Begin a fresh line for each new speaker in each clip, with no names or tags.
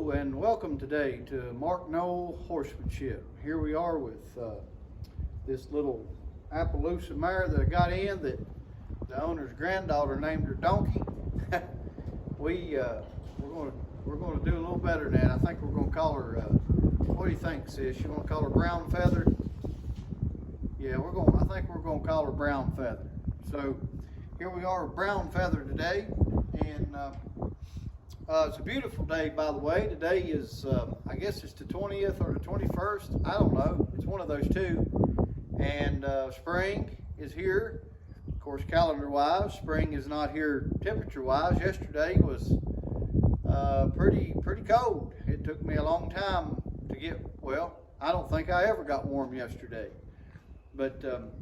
Hello and welcome today to Mark Knoll Horsemanship. Here we are with this little Appaloosa mare that I got in that the owner's granddaughter named her Donkey. We're going to do a little better than that. I think we're going to call her. What do you think, sis? You want to call her Brown Feather? Yeah, I think we're going to call her Brown Feather. So here we are with Brown Feather today, and it's a beautiful day, by the way. Today is, I guess it's the 20th or the 21st. I don't know. It's one of those two. And spring is here. Of course, calendar-wise, spring is not here temperature-wise. Yesterday was pretty cold. It took me a long time to get, well, I don't think I ever got warm yesterday. But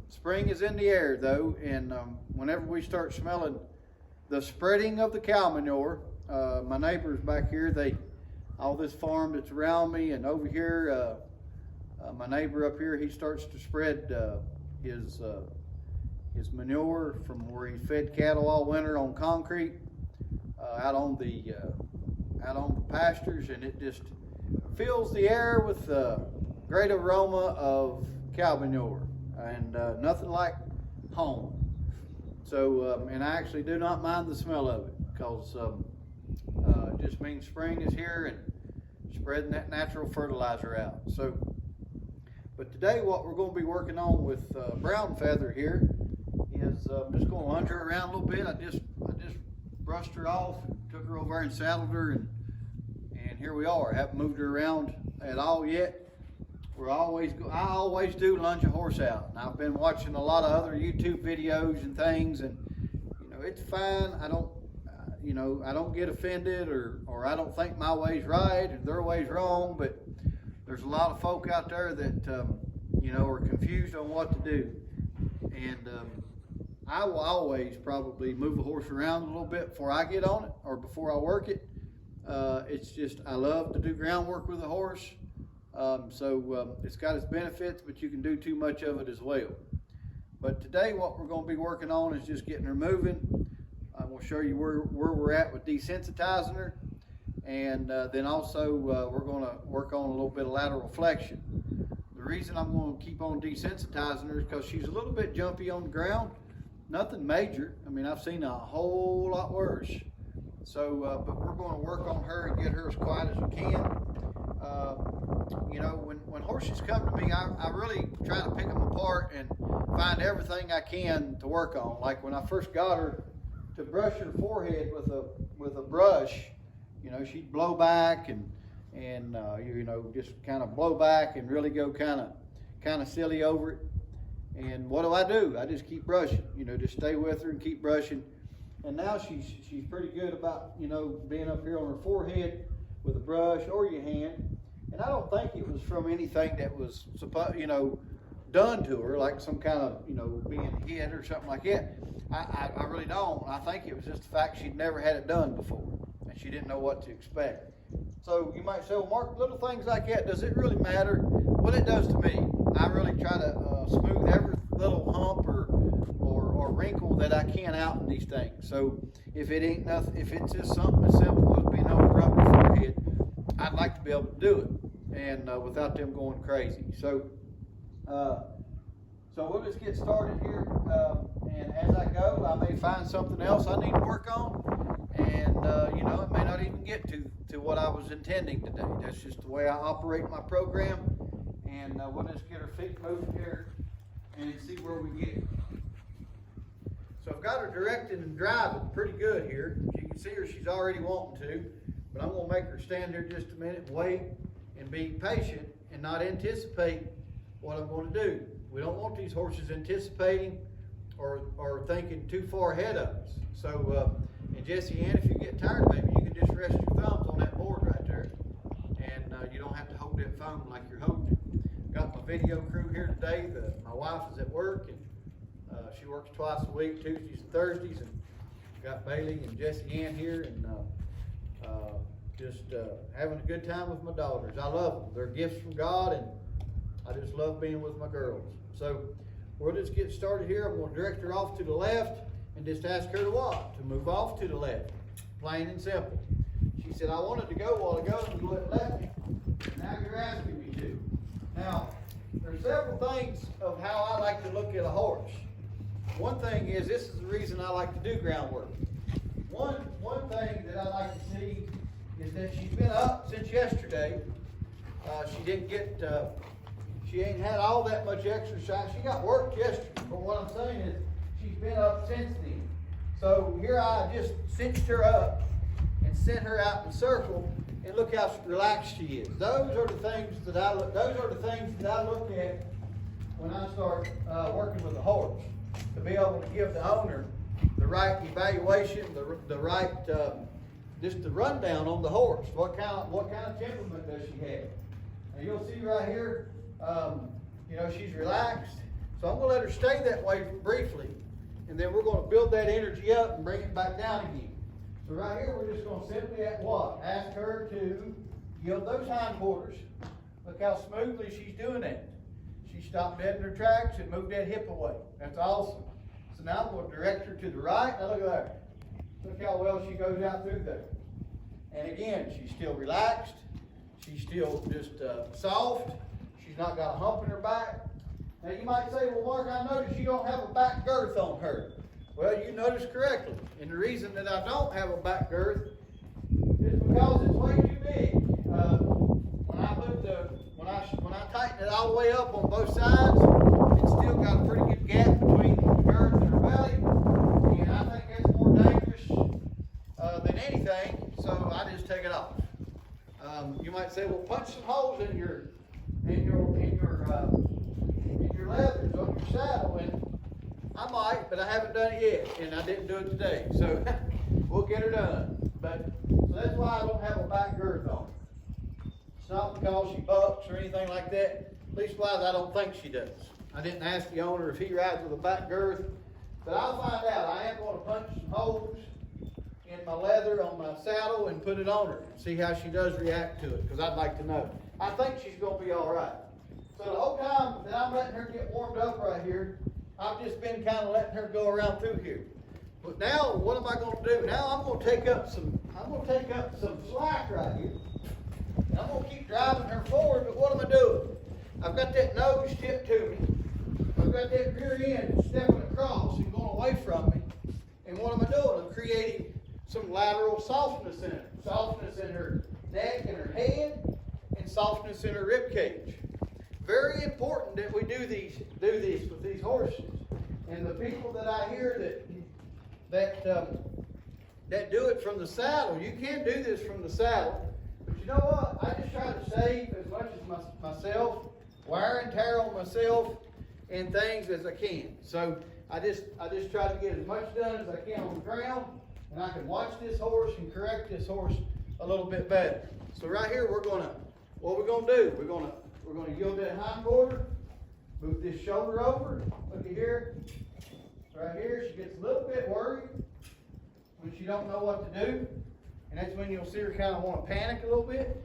spring is in the air, though, and whenever we start smelling the spreading of the cow manure, my neighbors back here, all this farm that's around me, and over here, my neighbor up here, he starts to spread his manure from where he fed cattle all winter on concrete out on the pastures, and it just fills the air with the great aroma of cow manure, and nothing like home. So, and I actually do not mind the smell of it, because it just means spring is here and spreading that natural fertilizer out. So, but today what we're going to be working on with Brown Feather here is I'm just going to lunge her around a little bit. I just brushed her off, took her over there and saddled her, and here we are. I haven't moved her around at all yet. I always do lunge a horse out, and I've been watching a lot of other YouTube videos and things, and it's fine. I don't get offended, or I don't think my way's right and their way's wrong, but there's a lot of folk out there that are confused on what to do, and I will always probably move a horse around a little bit before I get on it or before I work it. It's just, I love to do groundwork with a horse. So it's got its benefits, but you can do too much of it as well. But today what we're going to be working on is just getting her moving. We'll show you where we're at with desensitizing her, and then also we're going to work on a little bit of lateral flexion. The reason I'm going to keep on desensitizing her is because she's a little bit jumpy on the ground. Nothing major. I mean, I've seen a whole lot worse. So, but we're going to work on her and get her as quiet as we can. When horses come to me, I really try to pick them apart and find everything I can to work on. Like when I first got her to brush her forehead with a brush, she'd blow back and just kind of blow back and really go kind of silly over it. And what do? I just keep brushing, just stay with her and keep brushing. And now she's pretty good about, being up here on her forehead with a brush or your hand. And I don't think it was from anything that was done to her, like some kind of, being hit or something like that. I really don't. I think it was just the fact she'd never had it done before, and she didn't know what to expect. So you might say, well, Mark, little things like that, does it really matter? Well, it does to me. I really try to smooth every little hump or wrinkle that I can out in these things. So if it ain't nothing, if it's just something as simple as being able to rub your forehead, I'd like to be able to do it, and without them going crazy. So we'll just get started here, and as I go, I may find something else I need to work on, and it may not even get to what I was intending today. That's just the way I operate my program, and we'll just get her feet moving here and see where we get. So I've got her directed and driving pretty good here. You can see her, she's already wanting to, but I'm going to make her stand here just a minute, wait, and be patient and not anticipate what I'm going to do. We don't want these horses anticipating or thinking too far ahead of us. So, and Jessie Ann, if you get tired, baby, you can just rest your thumbs on that board right there, and you don't have to hold that phone like you're holding it. Got my video crew here today. My wife is at work, and she works twice a week, Tuesdays and Thursdays, and got Bailey and Jessie Ann here, and just having a good time with my daughters. I love them. They're gifts from God, and I just love being with my girls. So we'll just get started here. I'm going to direct her off to the left and just ask her to what? To move off to the left. Plain and simple. She said, I wanted to go a while ago and you wouldn't let me. Now you're asking me to. Now, there's several things of how I like to look at a horse. One thing is, this is the reason I like to do groundwork. One thing that I like to see is that she's been up since yesterday. She ain't had all that much exercise. She got work yesterday, but what I'm saying is she's been up since then. So here I just cinched her up and sent her out in a circle, and look how relaxed she is. Those are the things that I look at when I start working with a horse, to be able to give the owner the right evaluation, the right just the rundown on the horse. What kind of temperament does she have? And you'll see right here, she's relaxed. So I'm going to let her stay that way briefly, and then we're going to build that energy up and bring it back down again. So right here, we're just going to simply ask her to yield those hindquarters. Look how smoothly she's doing that. She stopped dead in her tracks and moved that hip away. That's awesome. So now I'm going to direct her to the right. Now look at that. Look how well she goes out through there. And again, she's still relaxed. She's still just soft. She's not got a hump in her back. Now you might say, well, Mark, I noticed you don't have a back girth on her. Well, you noticed correctly. And the reason that I don't have a back girth is because it's way too big. When I tighten it all the way up on both sides, it's still got a pretty good gap between the girth and her belly. And I think that's more dangerous than anything, so I just take it off. You might say, well, punch some holes in your leathers on your saddle, and I might, but I haven't done it yet, and I didn't do it today, so we'll get her done. So that's why I don't have a back girth on. It's not because she bucks or anything like that. Leastwise, I don't think she does. I didn't ask the owner if he rides with a back girth, but I'll find out. I am going to punch some holes in my leather on my saddle and put it on her and see how she does react to it, because I'd like to know. I think she's going to be all right. So the whole time that I'm letting her get warmed up right here, I've just been kind of letting her go around through here. But now, what am I going to do? Now I'm going to take up some slack right here. And I'm going to keep driving her forward, but what am I doing? I've got that nose tipped to me. I've got that rear end stepping across and going away from me. And what am I doing? I'm creating some lateral softness in her. Softness in her neck and her head, and softness in her rib cage. Very important that we do this with these horses. And the people that I hear that do it from the saddle, you can do this from the saddle. But you know what? I just try to save as much as myself, wear and tear on myself, and things as I can. So I just try to get as much done as I can on the ground, and I can watch this horse and correct this horse a little bit better. So right here, what we're gonna do? We're gonna yield that hindquarter, move this shoulder over. Look at here. Right here, she gets a little bit worried when she don't know what to do. And that's when you'll see her kind of want to panic a little bit.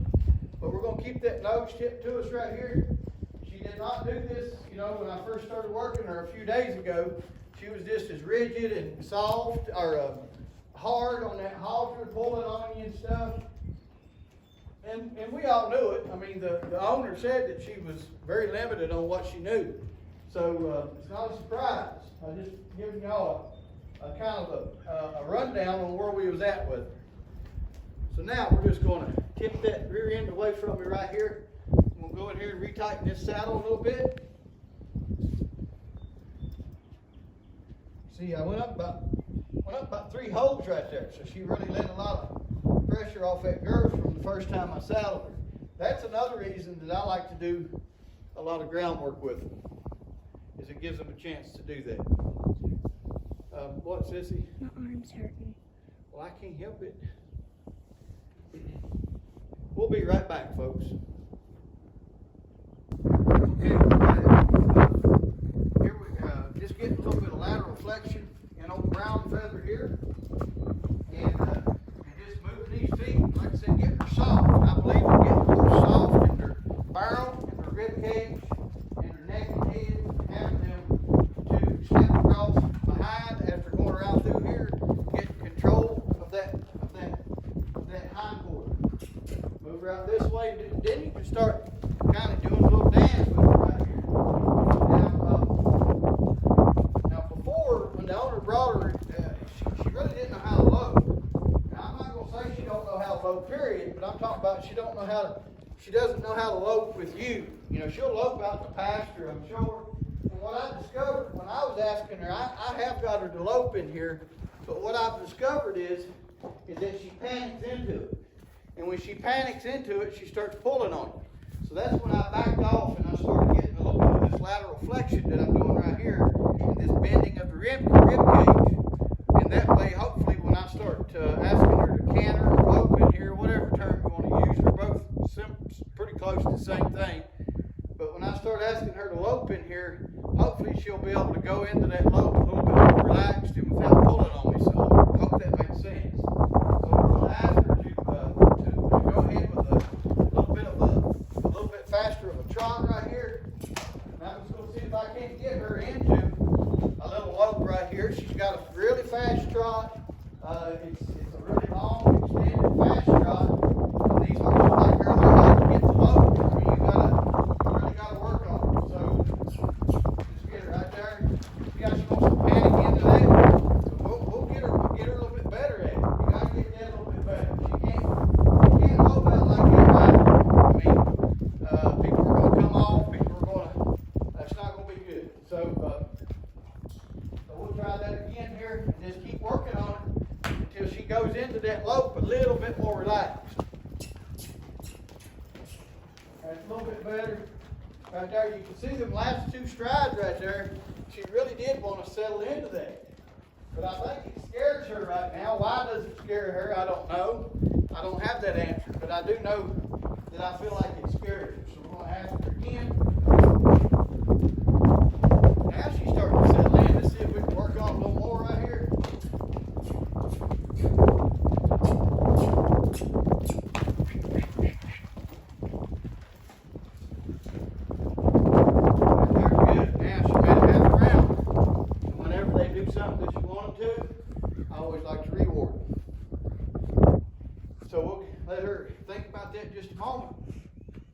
But we're going to keep that nose tipped to us right here. She did not do this, when I first started working her a few days ago. She was just as rigid and soft, or hard on that halter, pulling on you and stuff. And we all knew it. I mean, the owner said that she was very limited on what she knew. So it's not a surprise. I'm just giving y'all a kind of a rundown on where we was at with her. So now we're just going to tip that rear end away from me right here. We'll go in here and retighten this saddle a little bit. See, I went up about 3 holes right there. So she really let a lot of pressure off that girth from the first time I saddled her. That's another reason that I like to do a lot of groundwork with them, is it gives them a chance to do that. What, Sissy?
My arm's hurting.
Well, I can't help it. We'll be right back, folks. Okay, here we just getting a little bit of lateral flexion and on the brown feather here, and just moving these feet. Like I said, getting her soft. I believe we're getting her soft in their barrel, in their rib cage, in their neck and head, having them to step across behind after going around through here, getting control of that hindquarter. Move her out this way. Then you can start kind of doing a little dance with her right here. Now before, when the owner brought her, she really didn't know how to lope. Now, I'm not going to say she don't know how to lope, period, but I'm talking about she doesn't know how to lope with you. You know, she'll lope out in the pasture, I'm sure. And what I discovered when I was asking her, I have got her to lope in here, but what I've discovered is that she panics into it. And when she panics into it, she starts pulling on you. So that's when I backed off and I started getting a little bit of this lateral flexion that I'm doing right here, and this bending of the rib cage. And that way, hopefully, when I start asking her to canter or lope in here, whatever term you want to use, they're both pretty close to the same thing. But when I start asking her to lope in here, hopefully she'll be able to go into that lope a little bit more relaxed and without pulling on me. So I hope that makes sense. So we're going to ask her to go ahead with a little bit faster of a trot right here. And I'm just going to see if I can't get her into a little lope right here. She's got a really fast trot. It's a really long, extended, fast trot. And these horses like her, they like to get the lope. I mean, you really got to work on them. So just get her right there. See how she wants to panic into that? So we'll get her a little bit better at it. You got to get that a little bit better. She can't lope out like that, right? I mean, people are going to come off. That's not going to be good. So we'll try that again here and just keep working on it until she goes into that lope a little bit more relaxed. That's a little bit better. Right there, you can see them last two strides right there. She really did want to settle into that. But I think it scares her right now. Why does it scare her? I don't know. I don't have that answer. But I do know that I feel like it scares her. So we're going to ask her again. Now she's starting to settle in. Let's see if we can work on a little more right here. Good. Now she made it half around. And whenever they do something that you want them to, I always like to reward them. So we'll let her think about that just a moment.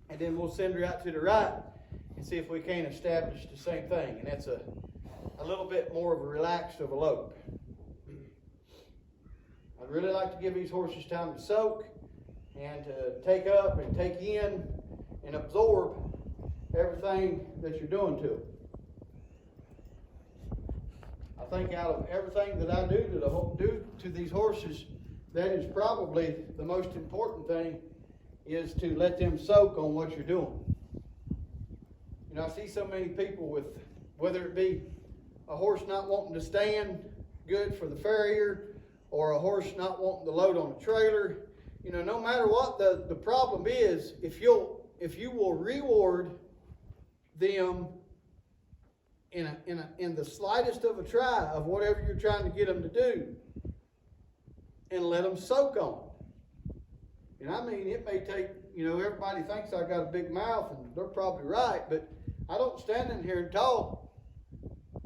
And then we'll send her out to the right and see if we can't establish the same thing. And that's a little bit more of a relaxed of a lope. I'd really like to give these horses time to soak and to take up and take in and absorb everything that you're doing to them. I think out of everything that I do to these horses, that is probably the most important thing, is to let them soak on what you're doing. You know, I see so many people with, whether it be a horse not wanting to stand good for the farrier or a horse not wanting to load on a trailer. You know, no matter what the problem is, if you will reward them in the slightest of a try of whatever you're trying to get them to do, and let them soak on it. And I mean, it may take, you know, everybody thinks I got a big mouth, and they're probably right, but I don't stand in here and talk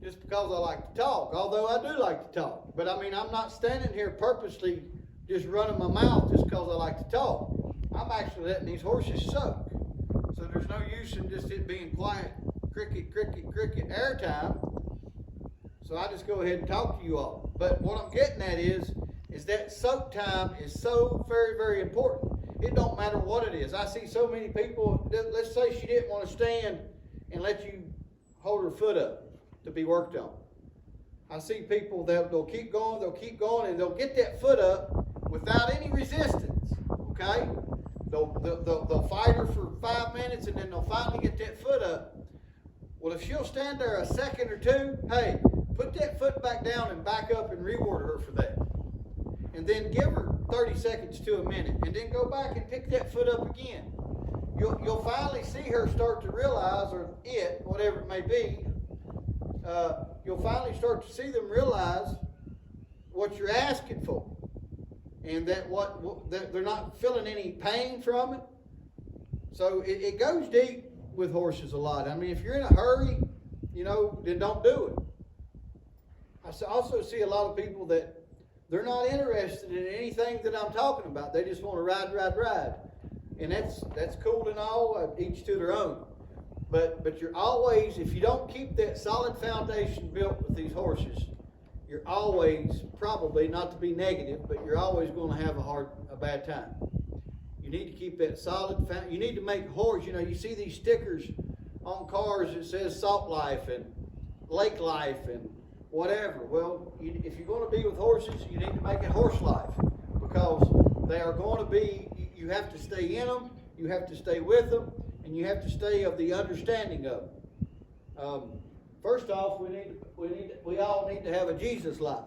just because I like to talk, although I do like to talk. But I mean, I'm not standing here purposely just running my mouth just because I like to talk. I'm actually letting these horses soak. So there's no use in just it being quiet, cricket, cricket, cricket, airtime. So I just go ahead and talk to you all. But what I'm getting at is that soak time is so very, very important. It don't matter what it is. I see so many people, let's say she didn't want to stand and let you hold her foot up to be worked on. I see people that they'll keep going, and they'll get that foot up without any resistance, okay? They'll fight her for 5 minutes, and then they'll finally get that foot up. Well, if she'll stand there a second or two, hey, put that foot back down and back up and reward her for that. And then give her 30 seconds to a minute, and then go back and pick that foot up again. You'll finally see her start to realize, or it, whatever it may be, you'll finally start to see them realize what you're asking for, and that that they're not feeling any pain from it. So it goes deep with horses a lot. I mean, if you're in a hurry, you know, then don't do it. I also see a lot of people that they're not interested in anything that I'm talking about. They just want to ride. and that's cool and all, each to their own. But you're always, if you don't keep that solid foundation built with these horses, you're always, probably, not to be negative, but you're always going to have a bad time. You need to keep that solid, you need to make a horse, you see these stickers on cars that says Salt Life and Lake Life and whatever. Well, if you're going to be with horses, you need to make it Horse Life, because they are going to be, you have to stay in them, you have to stay with them, and you have to stay of the understanding of them. First off, we all need to have a Jesus life.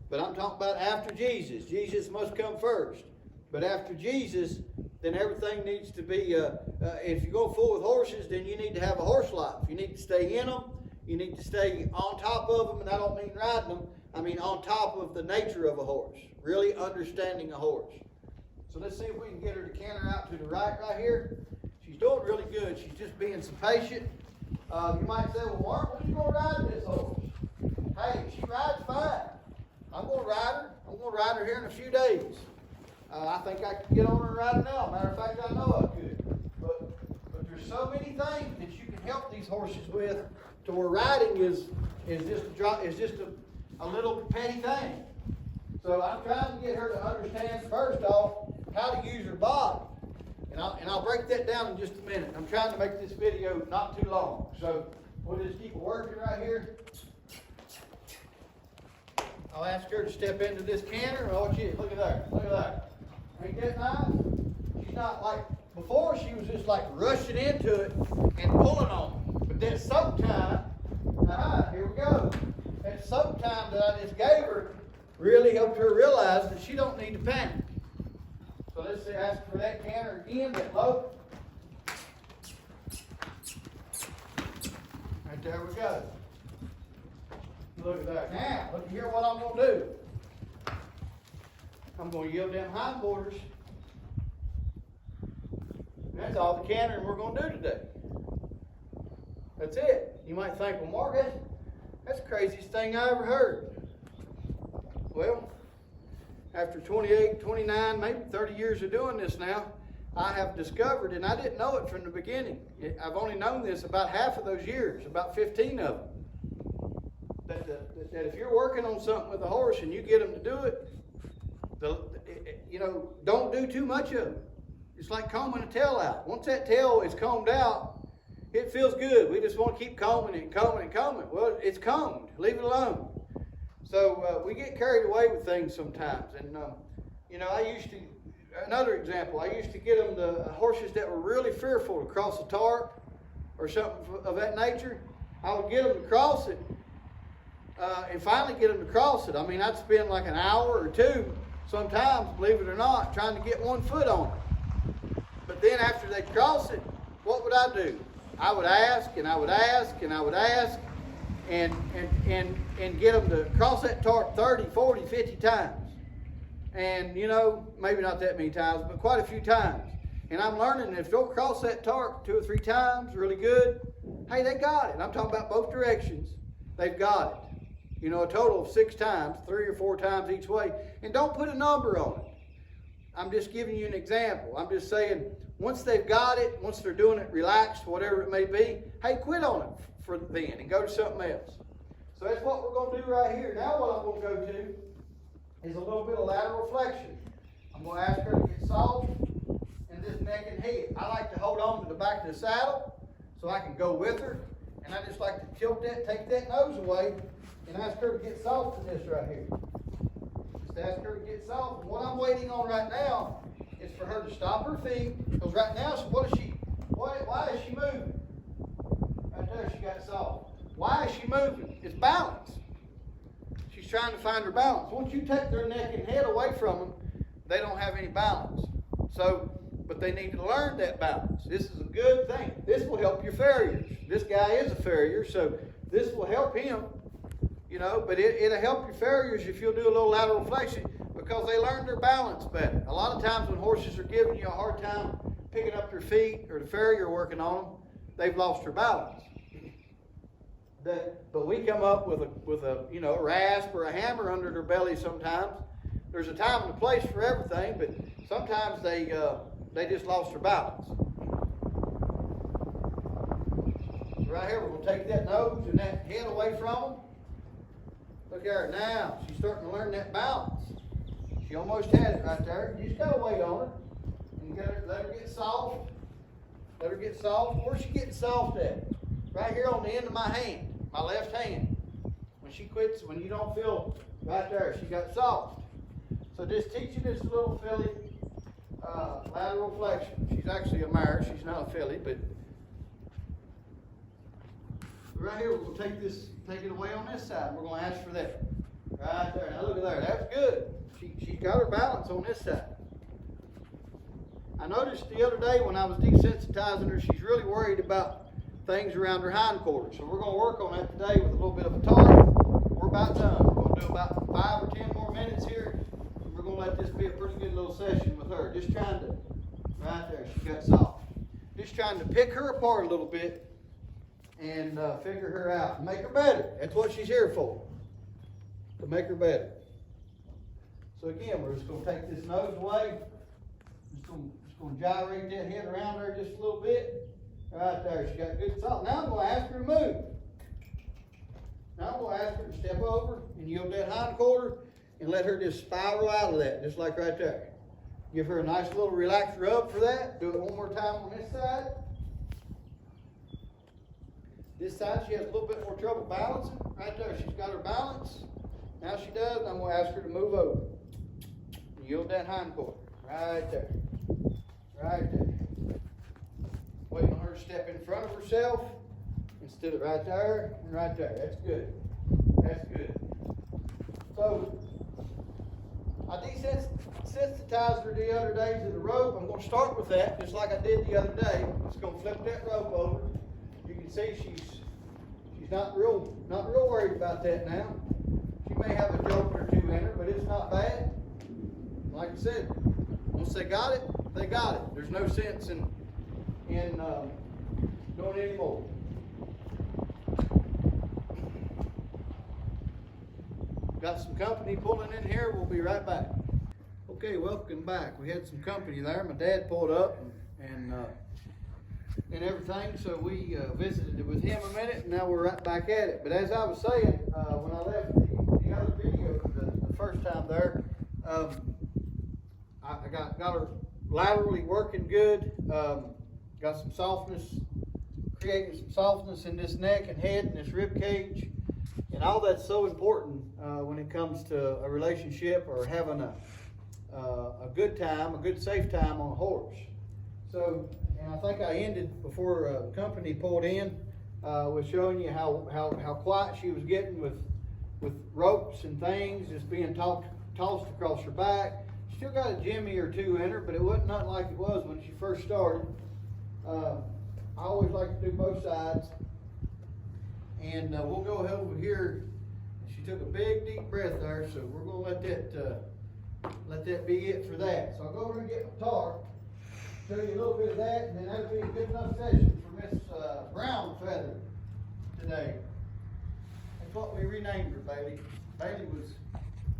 But I'm talking about after Jesus. Jesus must come first. But after Jesus, then everything needs to be, if you go full with horses, then you need to have a horse life. You need to stay in them. You need to stay on top of them, and I don't mean riding them. I mean on top of the nature of a horse, really understanding a horse. So let's see if we can get her to canter out to the right here. She's doing really good. She's just being so patient. You might say, well, Mark, when are you going to ride this horse? Hey, she rides fine. I'm going to ride her. I'm going to ride her here in a few days. I think I can get on her and ride her now. Matter of fact, I know I could. But there's so many things that you can help these horses with, to where riding is just a little petty thing. So I'm trying to get her to understand, first off, how to use her body. And I'll break that down in just a minute. I'm trying to make this video not too long. So we'll just keep working right here. I'll ask her to step into this canter. Oh, she is. Look at that. Look at that. Ain't that nice? She's not like, before she was just like rushing into it and pulling on it. But that soak time, here we go. That soak time that I just gave her really helped her realize that she don't need to panic. So let's ask for that canter again, that low. Right there we go. Look at that. Now, look here what I'm going to do. I'm going to yield them hindquarters. That's all the cantering we're going to do today. That's it. You might think, well, Mark, that's the craziest thing I ever heard. Well, after 28, 29, maybe 30 years of doing this now, I have discovered, and I didn't know it from the beginning. I've only known this about half of those years, about 15 of them. That if you're working on something with a horse and you get them to do it, don't do too much of it. It's like combing a tail out. Once that tail is combed out, it feels good. We just want to keep combing it and combing and combing. Well, it's combed. Leave it alone. So we get carried away with things sometimes. And, another example, I used to get them the horses that were really fearful to cross a tarp or something of that nature. I would get them to cross it and finally get them to cross it. I mean, I'd spend like an hour or two sometimes, believe it or not, trying to get one foot on it. But then after they'd cross it, what would I do? I would ask and I would ask and I would ask and get them to cross that tarp 30, 40, 50 times. And, maybe not that many times, but quite a few times. And I'm learning that if they'll cross that tarp 2 or 3 times, really good, hey, they got it. I'm talking about both directions. They've got it. A total of 6 times, 3 or 4 times each way. And don't put a number on it. I'm just giving you an example. I'm just saying, once they've got it, once they're doing it relaxed, whatever it may be, hey, quit on it for then and go to something else. So that's what we're going to do right here. Now what I'm going to go to is a little bit of lateral flexion. I'm going to ask her to get soft in this neck and head. I like to hold on to the back of the saddle so I can go with her. And I just like to tilt that, take that nose away, and ask her to get soft in this right here. Just ask her to get soft. And what I'm waiting on right now is for her to stop her feet. Because right now, why is she moving? Right there, she got soft. Why is she moving? It's balance. She's trying to find her balance. Once you take their neck and head away from them, they don't have any balance. But they need to learn that balance. This is a good thing. This will help your farriers. This guy is a farrier, so this will help him. But it'll help your farriers if you'll do a little lateral flexion, because they learn their balance better. A lot of times when horses are giving you a hard time picking up their feet, or the farrier working on them, they've lost their balance. But we come up with a rasp or a hammer under their belly sometimes. There's a time and a place for everything, but sometimes they they just lost their balance. Right here, we're going to take that nose and that head away from them. Look at her now. She's starting to learn that balance. She almost had it right there. You just got to wait on her. And you got to let her get soft. Let her get soft. Where's she getting soft at? Right here on the end of my hand, my left hand. When she quits, when you don't feel right there, she got soft. So just teaching this little filly lateral flexion. She's actually a mare. She's not a filly, but right here, we're going to take it away on this side. We're going to ask for that. Right there. Now look at there. That's good. She's got her balance on this side. I noticed the other day when I was desensitizing her, she's really worried about things around her hindquarters. So we're going to work on that today with a little bit of a tar. We're about done. We're going to do about 5 or 10 more minutes here. And we're going to let this be a pretty good little session with her. Just trying to, right there, she got soft. Just trying to pick her apart a little bit and figure her out and make her better. That's what she's here for, to make her better. So again, we're just going to take this nose away. Just going to gyrate that head around her just a little bit. Right there, she got good salt. Now I'm going to ask her to move. Now I'm going to ask her to step over and yield that hind quarter and let her just spiral out of that, just like right there. Give her a nice little relaxed rub for that. Do it one more time on this side. This side, she has a little bit more trouble balancing. Right there, she's got her balance. Now she does, and I'm going to ask her to move over. Yield that hind quarter. Right there. Right there. Waiting on her to step in front of herself instead of right there and right there. That's good. That's good. So, I desensitized her the other day to the rope. I'm going to start with that, just like I did the other day. I'm just going to flip that rope over. You can see she's not real worried about that now. She may have a joke or two in her, but it's not bad. Like I said, once they got it, they got it. There's no sense in doing any more. Got some company pulling in here. We'll be right back. Okay, welcome back. We had some company there. My dad pulled up and everything, so we visited with him a minute, and now we're right back at it. But as I was saying, when I left the other video the first time there, I got her laterally working good. Got some softness, creating some softness in this neck and head and this rib cage. And all that's so important when it comes to a relationship or having a good time, a good safe time on a horse. So, and I think I ended before the company pulled in with showing you how quiet she was getting with ropes and things just being tossed across her back. Still got a jimmy or two in her, but it wasn't nothing like it was when she first started. I always like to do both sides. And we'll go ahead over here. She took a big deep breath there, so we're going to let that be it for that. So I'll go over and get my tar, show you a little bit of that, and then that'll be a good enough session for Miss Brown Feather today. That's what we renamed her, Bailey. Bailey was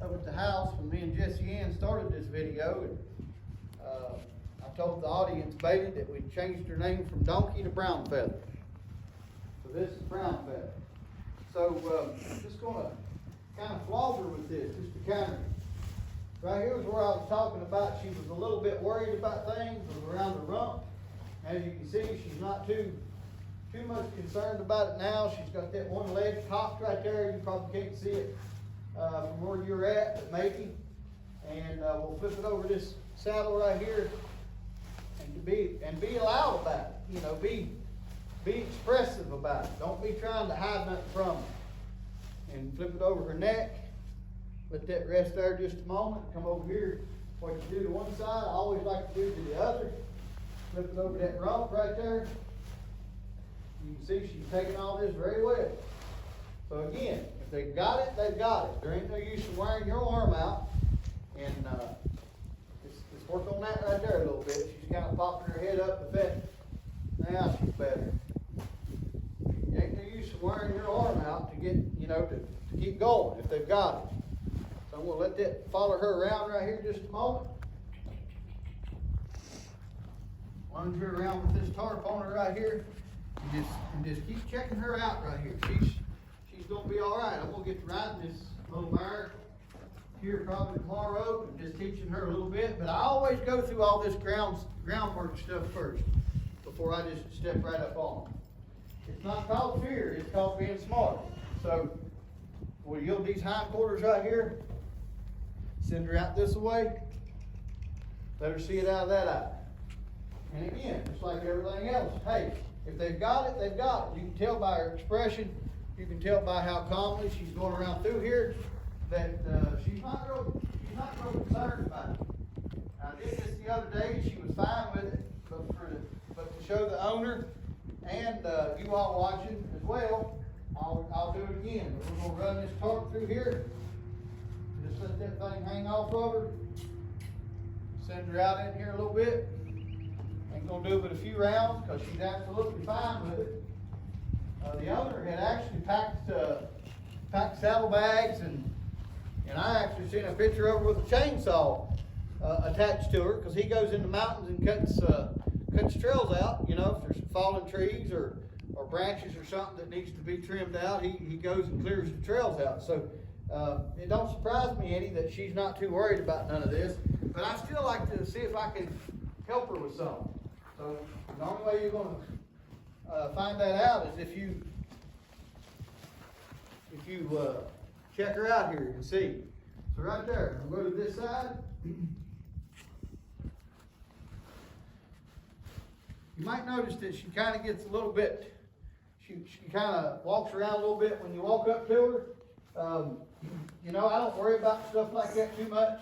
up at the house when me and Jessie Ann started this video, and I told the audience, Bailey, that we changed her name from Donkey to Brown Feather. So this is Brown Feather. So I'm just going to kind of flog her with this, just to kind of, right here is where I was talking about she was a little bit worried about things around the rump. As you can see, she's not too much concerned about it now. She's got that one leg cocked right there. You probably can't see it from where you're at, but maybe. And we'll flip it over this saddle right here, and be loud about it. You know, be expressive about it. Don't be trying to hide nothing from her. And flip it over her neck. Let that rest there just a moment. Come over here. What you do to one side, I always like to do to the other. Flip it over that rump right there. You can see she's taking all this very well. So again, if they got it, they've got it. There ain't no use in wearing your arm out. And let's work on that right there a little bit. She's kind of popping her head up a bit. Now she's better. There ain't no use in wearing your arm out to get, to keep going if they've got it. So I'm going to let that follow her around right here just a moment. lunge her around with this tarp on her right here, and just keep checking her out right here. She's gonna be all right. I'm gonna get to riding this little mare here probably tomorrow, and just teaching her a little bit. But I always go through all this groundwork stuff first before I just step right up on them. It's not called fear, it's called being smart. So we'll yield these hindquarters right here, send her out this way, let her see it out of that eye. And again, just like everything else, hey, if they've got it, they've got it. You can tell by her expression, you can tell by how calmly she's going around through here that she's not real concerned about it. I did this the other day, she was fine with it, but to show the owner and you all watching as well, I'll do it again. We're gonna run this tarp through here. Just let that thing hang off of her. Send her out in here a little bit. Ain't gonna do but a few rounds because she's absolutely fine with it. The owner had actually packed saddlebags, and I actually seen a picture of her with a chainsaw attached to her, because he goes in the mountains and cuts trails out. You know, if there's fallen trees or branches or something that needs to be trimmed out, he goes and clears the trails out. So it don't surprise me any that she's not too worried about none of this. But I still like to see if I can help her with something. So the only way you're going to find that out is if you check her out here and see. So right there, I'll go to this side. You might notice that she kind of gets a little bit, she kind of walks around a little bit when you walk up to her. You know, I don't worry about stuff like that too much.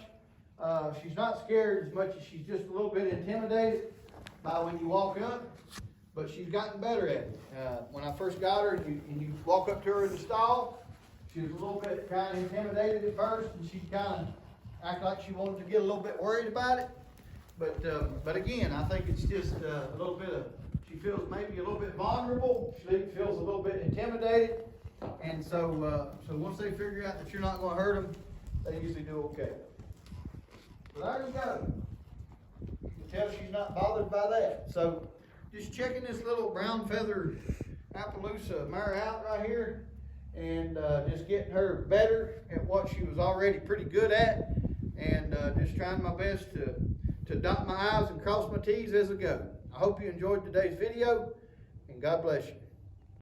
She's not scared as much as she's just a little bit intimidated by when you walk up, but she's gotten better at it. When I first got her and you walk up to her in the stall, she was a little bit kind of intimidated at first, and she kind of act like she wanted to get a little bit worried about it. But again, I think it's just a little bit of, she feels maybe a little bit vulnerable. She feels a little bit intimidated. And so once they figure out that you're not going to hurt them, they usually do okay. So there you go. You can tell she's not bothered by that. So just checking this little brown feather Appaloosa mare out right here, and just getting her better at what she was already pretty good at, and just trying my best to dot my I's and cross my T's as I go. I hope you enjoyed today's video, and God bless you.